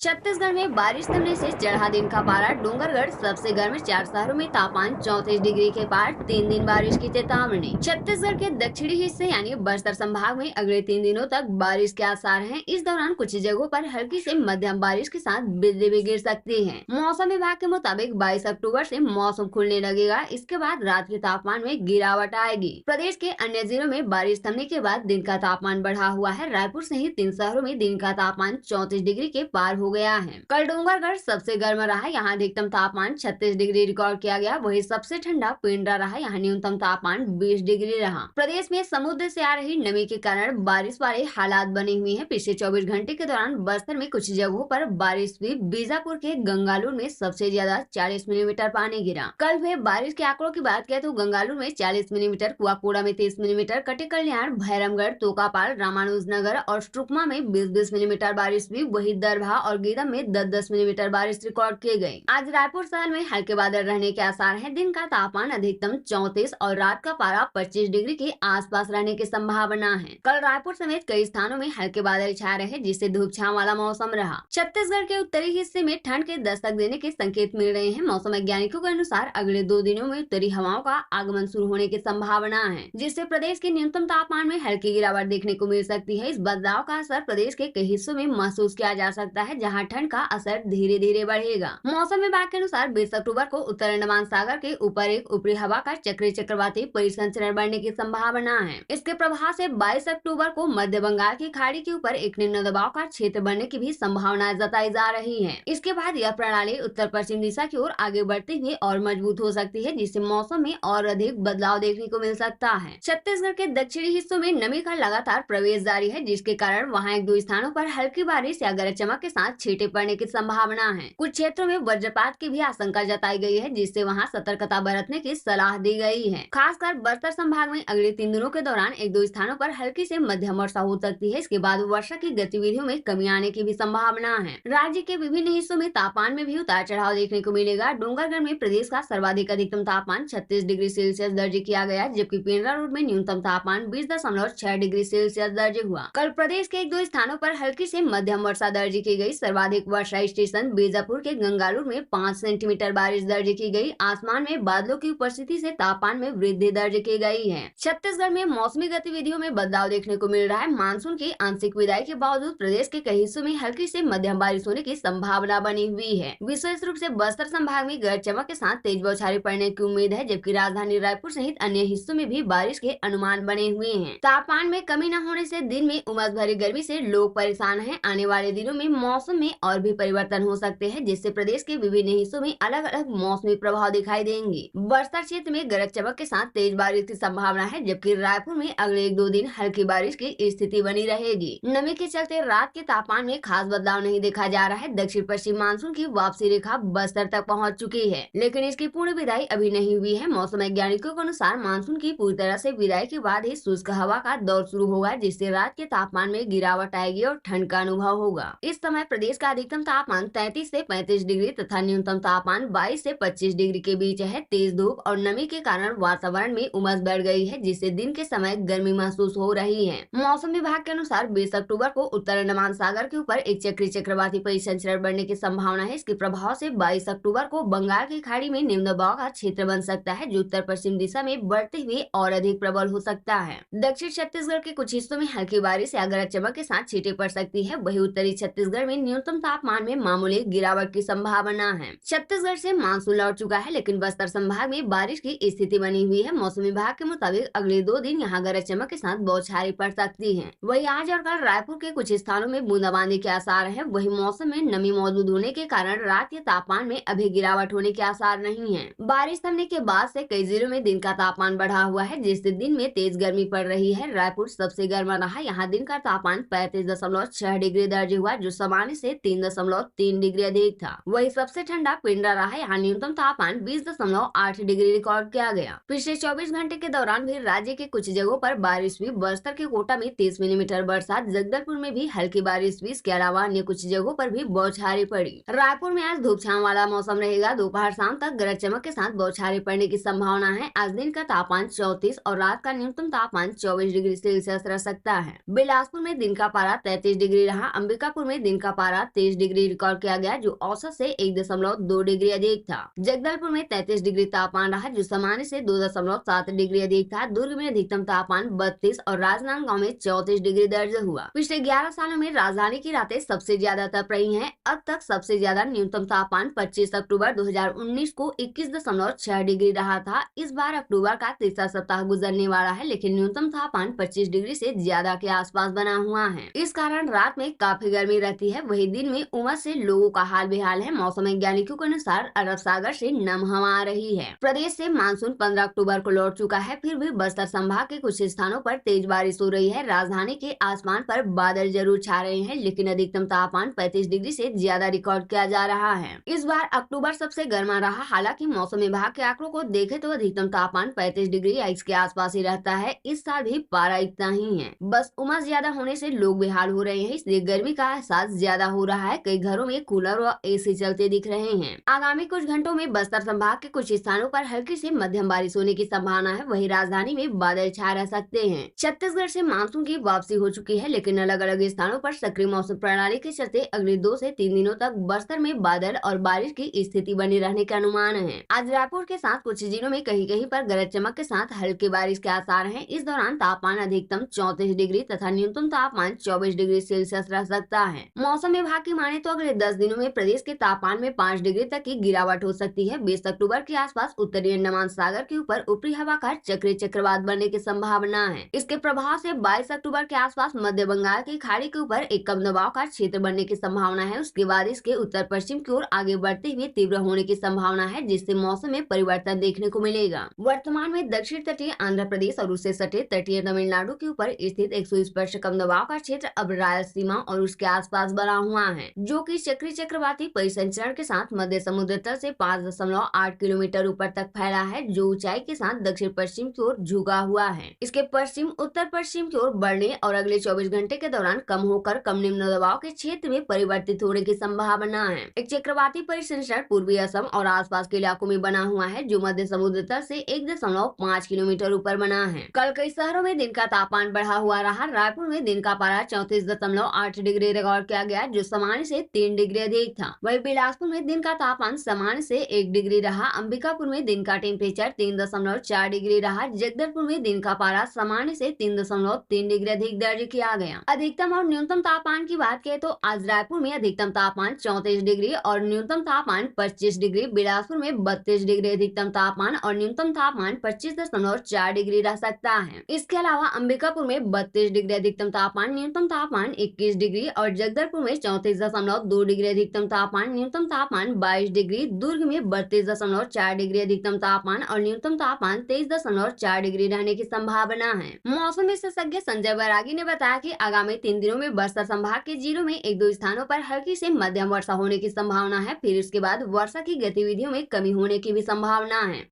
छत्तीसगढ़ में बारिश थमने से चढ़ा दिन का पारा। डूंगरगढ़ सबसे गर्म 4 शहरों में तापमान 34 डिग्री के पार। 3 दिन बारिश की चेतावनी। छत्तीसगढ़ के दक्षिणी हिस्से यानी बस्तर संभाग में अगले 3 दिनों तक बारिश के आसार हैं। इस दौरान कुछ जगहों पर हल्की से मध्यम बारिश के साथ बिजली भी गिर सकती है। मौसम विभाग के मुताबिक 22 अक्टूबर से मौसम खुलने लगेगा। इसके बाद रात के तापमान में गिरावट आएगी। प्रदेश के अन्य जिलों में बारिश थमने के बाद दिन का तापमान बढ़ा हुआ है। रायपुर सहित 3 शहरों में दिन का तापमान 34 डिग्री के पार हो गया है। कल डूंगरगढ़ सबसे गर्म रहा। यहाँ अधिकतम तापमान 36 डिग्री रिकॉर्ड किया गया। वहीं सबसे ठंडा पेंड्रा रहा। यहाँ न्यूनतम तापमान 20 डिग्री रहा। प्रदेश में समुद्र से आ रही नमी के कारण बारिश वाले हालात बने हुए हैं। पिछले 24 घंटे के दौरान बस्तर में कुछ जगहों पर बारिश हुई। बीजापुर के गंगालूर में सबसे ज्यादा 40 मिलीमीटर पानी गिरा। कल हुए बारिश के आंकड़ों की बात करें तो गंगालूर में 40 मिलीमीटर, कुआकोड़ा में 30 मिलीमीटर, कटेकल्याण, भैरमगढ़, तोकापाल, रामानुजनगर और स्ट्रुकमा में 20-20 मिलीमीटर बारिश हुई। वहीं दरभा और गीदम में 10-10 मिलीमीटर बारिश रिकॉर्ड की गई। आज रायपुर शहर में हल्के बादल रहने के आसार हैं। दिन का तापमान अधिकतम 34 और रात का पारा 25 डिग्री के आसपास रहने की संभावना है। कल रायपुर समेत कई स्थानों में हल्के बादल छाए रहे, जिससे धूप छांव वाला मौसम रहा। छत्तीसगढ़ के उत्तरी हिस्से में ठंड के दस्तक देने के संकेत मिल रहे हैं। मौसम वैज्ञानिकों के अनुसार अगले 2 दिनों में उत्तरी हवाओं का आगमन शुरू होने की संभावना है, जिससे प्रदेश के न्यूनतम तापमान में हल्की गिरावट देखने को मिल सकती है। इस बदलाव का असर प्रदेश के कई हिस्सों में महसूस किया जा सकता है, जहां ठंड का असर धीरे धीरे बढ़ेगा। मौसम विभाग के अनुसार 20 अक्टूबर को उत्तर अंडमान सागर के ऊपर एक ऊपरी हवा का चक्रीय चक्रवाती परिसंचरण बढ़ने की संभावना है। इसके प्रभाव से 22 अक्टूबर को मध्य बंगाल की खाड़ी के ऊपर एक निम्न दबाव का क्षेत्र बनने की भी संभावना जताई जा रही है। इसके बाद यह प्रणाली उत्तर पश्चिम दिशा की ओर आगे बढ़ते हुए और मजबूत हो सकती है, जिससे मौसम में और अधिक बदलाव देखने को मिल सकता है। छत्तीसगढ़ के दक्षिणी हिस्सों में नमी का लगातार प्रवेश जारी है, जिसके कारण वहां 1-2 स्थानों पर हल्की बारिश या गरज चमक के साथ छींटे पड़ने की संभावना है। कुछ क्षेत्रों में वज्रपात की भी आशंका जताई गई है, जिससे वहां सतर्कता बरतने की सलाह दी गई है। खासकर बस्तर संभाग में अगले 3 दिनों के दौरान 1-2 स्थानों पर हल्की से मध्यम वर्षा हो सकती है। इसके बाद वर्षा की गतिविधियों में कमी आने की भी संभावना है। राज्य के विभिन्न हिस्सों में तापमान में भी उतार चढ़ाव देखने को मिलेगा। डूंगरगढ़ में प्रदेश का सर्वाधिक अधिकतम तापमान 36 डिग्री सेल्सियस दर्ज किया गया, जबकि पेंड्रा रोड में न्यूनतम तापमान 20.6 डिग्री सेल्सियस दर्ज हुआ। कल प्रदेश के 1-2 स्थानों पर हल्की से मध्यम वर्षा दर्ज की गई। सर्वाधिक वर्षा स्टेशन बीजापुर के गंगालूर में 5 सेंटीमीटर बारिश दर्ज की गई। आसमान में बादलों की उपस्थिति से तापमान में वृद्धि दर्ज की गई है। छत्तीसगढ़ में मौसमी गतिविधियों में बदलाव देखने को मिल रहा है। मानसून की आंशिक विदाई के बावजूद प्रदेश के कई हिस्सों में हल्की से मध्यम बारिश होने की संभावना बनी हुई है। विशेष रूप से बस्तर संभाग में गरज चमक के साथ तेज बौछारें पड़ने की उम्मीद है, जबकि राजधानी रायपुर सहित अन्य हिस्सों में भी बारिश के अनुमान बने हुए हैं। तापमान में कमी न होने से दिन में उमस भरी गर्मी से लोग परेशान हैं। आने वाले दिनों में मौसम में और भी परिवर्तन हो सकते हैं, जिससे प्रदेश के विभिन्न हिस्सों में अलग अलग मौसमी प्रभाव दिखाई देंगे। बस्तर क्षेत्र में गरज चमक के साथ तेज बारिश की संभावना है, जबकि रायपुर में अगले 1-2 दिन हल्की बारिश की स्थिति बनी रहेगी। नमी के चलते रात के तापमान में खास बदलाव नहीं देखा जा रहा है। दक्षिण पश्चिम मानसून की वापसी रेखा बस्तर तक पहुंच चुकी है, लेकिन इसकी पूर्ण विदाई अभी नहीं हुई है। मौसम वैज्ञानिकों के अनुसार मानसून की पूरी तरह से विदाई के बाद ही शुष्क हवा का दौर शुरू होगा, जिससे रात के तापमान में गिरावट आएगी और ठंड का अनुभव होगा। इस समय प्रदेश का अधिकतम तापमान 33 से 35 डिग्री तथा न्यूनतम तापमान 22 से 25 डिग्री के बीच है। तेज धूप और नमी के कारण वातावरण में उमस बढ़ गई है, जिससे दिन के समय गर्मी महसूस हो रही है। मौसम विभाग के अनुसार 20 अक्टूबर को उत्तर अंडमान सागर के ऊपर एक चक्रीय चक्रवाती परिसंचरण बढ़ने की संभावना है। इसके प्रभाव से 22 अक्टूबर को बंगाल की खाड़ी में निम्न दबाव का क्षेत्र बन सकता है, जो उत्तर पश्चिम दिशा में बढ़ते हुए और अधिक प्रबल हो सकता है। दक्षिण छत्तीसगढ़ के कुछ हिस्सों में हल्की बारिश या गरज चमक के साथ छींटे पड़ सकती है। वहीं उत्तरी छत्तीसगढ़ में न्यूनतम तापमान में मामूली गिरावट की संभावना है। छत्तीसगढ़ से मानसून लौट चुका है, लेकिन बस्तर संभाग में बारिश की स्थिति बनी हुई है। मौसम विभाग के मुताबिक अगले 2 दिन यहाँ गरज चमक के साथ बौछारें पड़ सकती है। वहीं आज और कल रायपुर के कुछ स्थानों में बूंदाबांदी के आसार है। वहीं मौसम में नमी मौजूद होने के कारण रात के तापमान में अभी गिरावट होने के आसार नहीं है। बारिश थमने के बाद से कई जिलों में दिन का तापमान बढ़ा हुआ है, जिससे दिन में तेज गर्मी पड़ रही है। रायपुर सबसे गर्म रहा। यहाँ दिन का तापमान 35.6 डिग्री दर्ज हुआ, जो सामान्य से 3.3 डिग्री अधिक था। वही सबसे ठंडा पेंड्रा रहा। यहाँ न्यूनतम तापमान 20.8 डिग्री रिकॉर्ड किया गया। पिछले 24 घंटे के दौरान भी राज्य के कुछ जगहों पर बारिश हुई। बस्तर के कोटा में 30 मिलीमीटर बरसात, जगदलपुर में भी हल्की बारिश हुई। इसके अलावा अन्य कुछ जगहों पर भी बौछारें पड़ी। रायपुर में आज धूप छांव वाला मौसम रहेगा। दोपहर शाम तक गरज चमक के साथ बौछारें पड़ने की संभावना है। आज दिन का तापमान 34 और रात का न्यूनतम तापमान 24 डिग्री सेल्सियस रह सकता है। बिलासपुर में दिन का पारा 33 डिग्री रहा। अंबिकापुर में दिन का पारा पारा 23 डिग्री रिकॉर्ड किया गया, जो औसत से 1.2 डिग्री अधिक था। जगदलपुर में 33 डिग्री तापमान रहा, जो सामान्य से 2.7 डिग्री अधिक था। दुर्ग में अधिकतम तापमान 32 और राजनांदगांव में 34 डिग्री दर्ज हुआ। पिछले 11 सालों में राजधानी की रातें सबसे ज्यादा तप रही हैं। अब तक सबसे ज्यादा न्यूनतम तापमान 25 अक्टूबर 2019 को 21.6 डिग्री रहा था। इस बार अक्टूबर का तीसरा सप्ताह गुजरने वाला है, लेकिन न्यूनतम तापमान 25 डिग्री से ज्यादा के आसपास बना हुआ है। इस कारण रात में काफी गर्मी रहती है, वही दिन में उमस से लोगों का हाल बेहाल है। मौसम वैज्ञानिकों के अनुसार अरब सागर से नम हवा आ रही है। प्रदेश से मानसून 15 अक्टूबर को लौट चुका है, फिर भी बस्तर संभाग के कुछ स्थानों पर तेज बारिश हो रही है। राजधानी के आसमान पर बादल जरूर छा रहे हैं, लेकिन अधिकतम तापमान 35 डिग्री से ज्यादा रिकॉर्ड किया जा रहा है। इस बार अक्टूबर सबसे गर्मा रहा। हालांकि मौसम विभाग के आंकड़ों को देखें तो अधिकतम तापमान 35 डिग्री या इसके आसपास ही रहता है। इस साल भी पारा इतना ही है। बस उमस ज्यादा होने से लोग बेहाल हो रहे हैं, इसलिए गर्मी का एहसास ज्यादा हो रहा है। कई घरों में कूलर और एसी चलते दिख रहे हैं। आगामी कुछ घंटों में बस्तर संभाग के कुछ स्थानों पर हल्की से मध्यम बारिश होने की संभावना है। वहीं राजधानी में बादल छाए रह सकते हैं। छत्तीसगढ़ से मानसून की वापसी हो चुकी है, लेकिन अलग अलग स्थानों पर सक्रिय मौसम प्रणाली के चलते अगले 2 से 3 दिनों तक बस्तर में बादल और बारिश की स्थिति बनी रहने का अनुमान है। आज रायपुर के साथ कुछ जिलों में कहीं कहीं पर गरज चमक के साथ हल्की बारिश के आसार हैं। इस दौरान तापमान अधिकतम 34 डिग्री तथा न्यूनतम तापमान 24 डिग्री सेल्सियस रह सकता है। मौसम विभाग की माने तो अगले 10 दिनों में प्रदेश के तापमान में 5 डिग्री तक की गिरावट हो सकती है। 20 अक्टूबर के आसपास उत्तरी अंडमान सागर के ऊपर ऊपरी हवा का चक्रीय चक्रवात बनने की संभावना है। इसके प्रभाव से 22 अक्टूबर के आसपास मध्य बंगाल की खाड़ी के ऊपर एक कम दबाव का क्षेत्र बनने की संभावना है। उसके बाद इसके उत्तर पश्चिम की ओर आगे बढ़ते हुए तीव्र होने की संभावना है, जिससे मौसम में परिवर्तन देखने को मिलेगा। वर्तमान में दक्षिण तटीय आंध्र प्रदेश और उससे सटे तटीय तमिलनाडु के ऊपर स्थित 120 कम दबाव का क्षेत्र अब रायलसीमा और उसके आसपास बना हुआ है, जो कि चक्रीय चक्रवाती परिसंचरण के साथ मध्य समुद्र तल से 5.8 किलोमीटर ऊपर तक फैला है, जो ऊंचाई के साथ दक्षिण पश्चिम की ओर झुका हुआ है। इसके पश्चिम उत्तर पश्चिम की ओर बढ़ने और अगले 24 घंटे के दौरान कम होकर कम निम्न दबाव के क्षेत्र में परिवर्तित होने की संभावना है। एक चक्रवाती परिसंचरण पूर्वी असम और आसपास के इलाकों में बना हुआ है, जो मध्य समुद्र तल से 1.5 किलोमीटर ऊपर बना है। कल कई शहरों में दिन का तापमान बढ़ा हुआ रहा। रायपुर में दिन का पारा 34.8 डिग्री रिकॉर्ड किया गया, जो सामान्य से 3 डिग्री अधिक था। वहीं बिलासपुर में दिन का तापमान सामान्य से 1 डिग्री रहा। अंबिकापुर में दिन का टेम्परेचर 3.4 डिग्री रहा। जगदलपुर में दिन का पारा सामान्य से 3.3 डिग्री अधिक दर्ज किया गया। अधिकतम और न्यूनतम तापमान की बात करें तो आज रायपुर में अधिकतम तापमान 34 डिग्री और न्यूनतम तापमान 25 डिग्री, बिलासपुर में 32 डिग्री अधिकतम तापमान और न्यूनतम तापमान 25.4 डिग्री रह सकता है। इसके अलावा अंबिकापुर में 32 डिग्री अधिकतम तापमान, न्यूनतम तापमान 21 डिग्री और जगदलपुर में 34.2 डिग्री अधिकतम तापमान, न्यूनतम तापमान 22 डिग्री, दुर्ग में 32.4 डिग्री अधिकतम तापमान और न्यूनतम तापमान 23.4 डिग्री रहने की संभावना है। मौसम विशेषज्ञ संजय बैरागी ने बताया कि आगामी 3 दिनों में बस्तर संभाग के जिलों में 1-2 स्थानों पर हल्की से मध्यम वर्षा होने की संभावना है। फिर उसके बाद वर्षा की गतिविधियों में कमी होने की भी संभावना है।